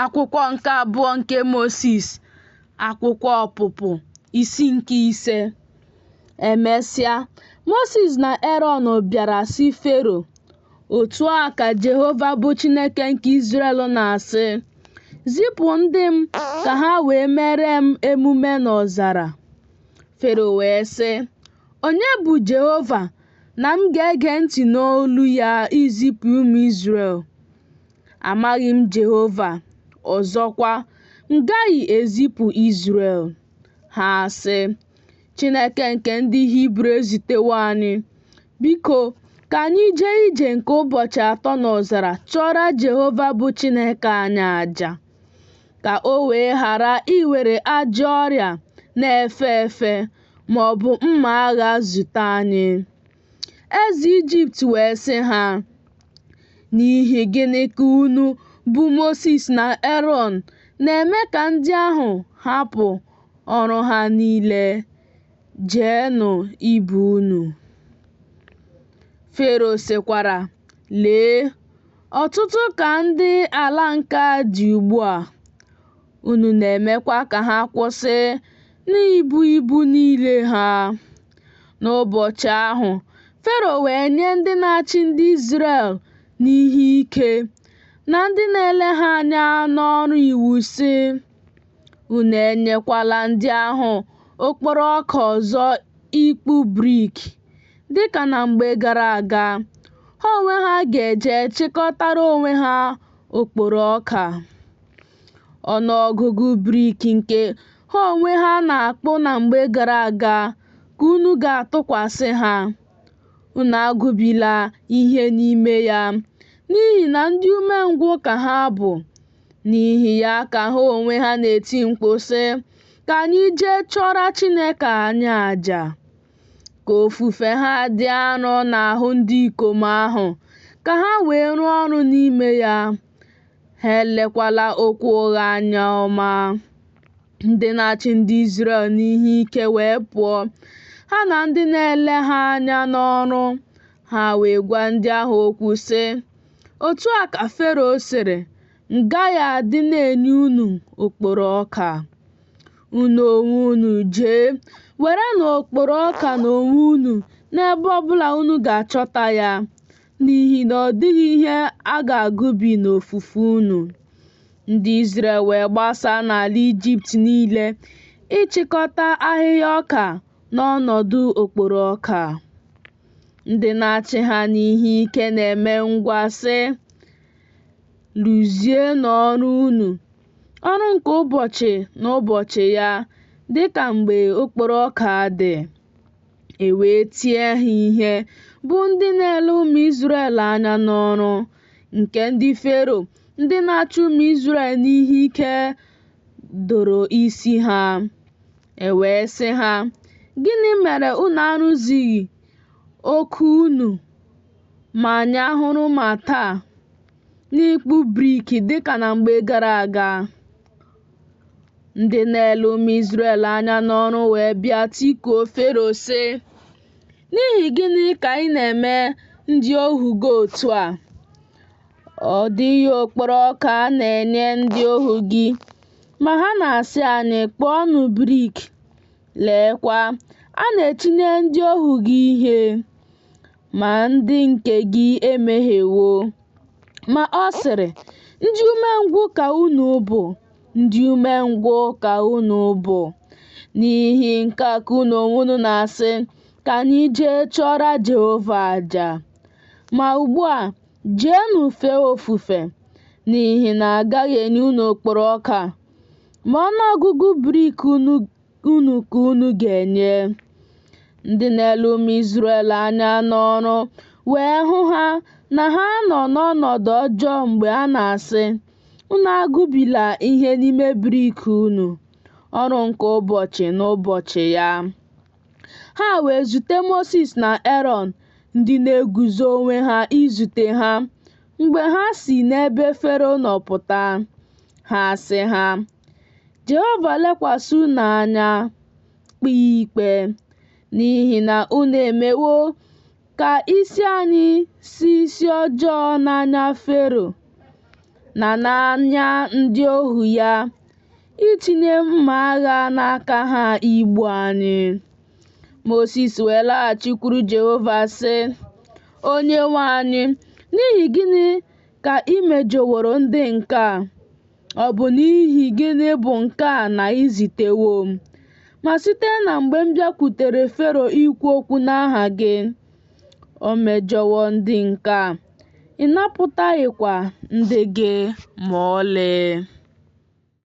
Akwụkwọ nke abụọ nke Mosis, akwụkwọ Ọpụpụ, isi nke 5. Emesịa, Mosis na Erọn bịara sị Fero, "Otu a ka Jehova bụ Chineke nke Izrel na-asị, zipụ ndị m ka ha wee mere m emume n'ọzara." Fero wee sị, "Onye bụ Jehova na m ga-ege ntị n'olu ya izipụ ụmụ Izrel? Amaghị m Jehova, ọzọkwa m gaghị ezipụ Izrel." Ha sị, "Chineke nke ndị Hibru ezitewo anyị. Biko, ka anyị jee ije nke ụbọchị 3 n'ọzara chụọrọ Jehova bụ Chineke anyị àjà, ka o wee ghara iwere ajọ ọrịa na-efe efe ma ọ bụ mma agha zute anyị." Eze Ijipt wee sị ha, "N'ihi gịnị ka unu bụ Mosis na Erọn na-eme ka ndị ahụ hapụ ọrụ ha niile? Jeenụ ibe unu." Fero sịkwara, "Lee, ọtụtụ ka ndị ala nke a dị ugbu a. Unu na-emekwa ka ha kwụsị n'ibu ibu niile ha." N'ụbọchị ahụ, Fero wee nye ndị na-achị ndị Izrel n'ihe ike na ndị na-ele ha anya n'ọrụ iwu sị, "Unu enyekwala ndị ahụ okporo ọka ọzọ ịkpụ brik dịka na mgbe gara aga. Ha onwe ha ga-eje chịkọtara onwe ha okporo ọka. Ọnụọgụgụ brik nke ha onwe ha na-akpụ na mgbe gara aga ka unu ga-atụkwasị ha. Unu agụbila ihe n'ime ya, n'ihi na ndị umengwụ ka ha bụ." N'ihi ya ka ha onwe ha na-eti mkpu sị, "Ka anyị jee chụọrọ Chineke anyị àjà." Ka ofufe ha dị arọ n'ahụ ndị ikom ahụ, ka ha wee rụọ ọrụ n'ime ya. Ha elekwala okwu ụgha anya ọma. Ndị na-achị ndị Izrel n'ihe ike wee pụọ, ha na ndị na-ele ha anya n'ọrụ. Ha wee gwa ndị ahụ okwu sị, "Otu a ka Fero sịrị, m gaghị adị na-enye unu okporo ọka. Unu onwe unu jee werenụ okporo ọka n'onwe unu n'ebe ọbụla unu ga-achọta ya, n'ihi na ọ dịghị ihe a ga-agụbi n'ofufe unu." Ndị Izrel wee gbasaa n'ala Ijipt niile ịchịkọta ahịhịa ọka n'ọnọdụ okporo ọka. Ndị na-achị ha n'ihe ike na-eme ngwa sị, "Rụzienụ ọrụ unu, ọrụ nke ụbọchị n'ụbọchị ya, dịka mgbe okporo ọka dị." E wee tie ha ihe bụ ndị na-ele ụmụ Izrel anya n'ọrụ, nke ndị Fero, ndị na-achị ụmụ Izrel n'ihe ike, doro isi ha. E wee sị ha, "Gịnị mere unu arụzighị oku unu ma nyahụrụ ma taa n'ịkpụ brik dịka na mgbe gara aga?" Ndị na-ele ụmụ Izrel anya n'ọrụ wee bịa tikuo Fero sị, "N'ihi gịnị ka ị na-eme ndị ohu gị otu a? Ọ dịghị okporo ọka a na-enye ndị ohu gị, ma ha na-asị anyị, 'Kpụọnụ brik.' Leekwa, a na-etinye ndị ohu gị ihe, ma ndị nke gị emehiewo." Ma ọ sịrị, "Ndị umengwụ ka unu bụ, ndị umengwụ ka unu bụ. N'ihi nke a ka unu onwe unu na-asị, 'Ka anyị jee chụọrọ Jehova àjà.' Ma ugbu a, jeenụ fee ofufe, n'ihi na agaghị enye unu okporo ọka, ma ọnụọgụgụ brik unu ka unu ga-enye." Ndị na-ele ụmụ Izrel anya n'ọrụ wee hụ ha na ha nọ n'ọnọdụ ọjọọ mgbe a na-asị, "Unu agụbila ihe n'ime brik unu, ọrụ nke ụbọchị n'ụbọchị ya." Ha wee zute Mosis na Erọn, ndị na-eguzo onwe ha izute ha. Mgbe ha si n'ebe Fero nọ pụta, ha sị ha, "Jehova lekwasị unu anya, kpee ikpe, n'ihi na unu emewo ka isi anyị si isi ọjọọ n'anya Fero na n'anya ndị ohu ya, itinye mma agha n'aka ha igbu anyị. Mosis wee laghachikwuru Jehova sị, Onyenwe anyị, n'ihi gịnị ka i mejọworo ndị nke a? Ọ bụ n'ihi gịnị bụ nke a na i zitewo m? Ma site na mgbe m bịakwutere Fero ikwu okwu n'aha gị, o mejọwo ndị nke a, ị napụtaghịkwa ndị gị ma ọlị.